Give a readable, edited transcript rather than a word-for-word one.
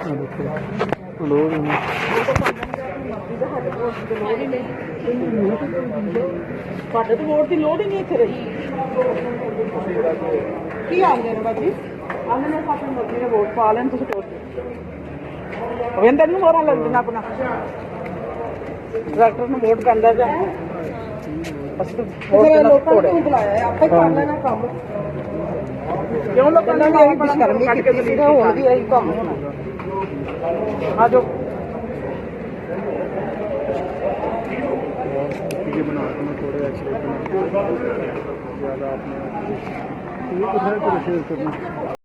ਲੋੜ ਹੀ ਨਹੀਂ। ਸਾਡੇ ਤੋਂ ਵੋਟ ਦੀ ਲੋੜ ਹੀ ਨਹੀਂ ਇੱਥੇ ਰਹੀ। ਕੀ ਆਉਂਦੇ ਨੇ ਬਾਜੀ ਆਉਂਦੇ ਨੇ ਆਪਣੀ ਮਰਜ਼ੀ ਨਾਲ ਵੋਟ ਪਾ ਲੈਣ ਤੁਸੀਂ ਟੋਟ ਵੇਂਦਰ ਨੂੰ ਮੋਹਰਾਂ ਲੱਗ ਜਾਣਾ ਆਪਣਾ ਡਾਕਟਰ ਨੂੰ ਵੋਟ ਪੈਂਦਾ ਜਾਂ ਅਸੀਂ ਤਾਂ ਲੋਕਾਂ ਨੂੰ ਬੁਲਾਇਆ ਆਪੇ ਕਰ ਲੈਣਾ ਕੰਮ ਕਿਉਂ ਲੋਕਾਂ ਨੇ ਵੀ ਕੁਝ ਕਰਨੀ ਕੀਤੀ ਸੀ ਹੁਣ ਵੀ ਇਹੀ ਕੰਮ ਹੋਣਾ ਆ ਜਾਓ ये बना के थोड़े एक्सरे ज़्यादा आपने शेयर करना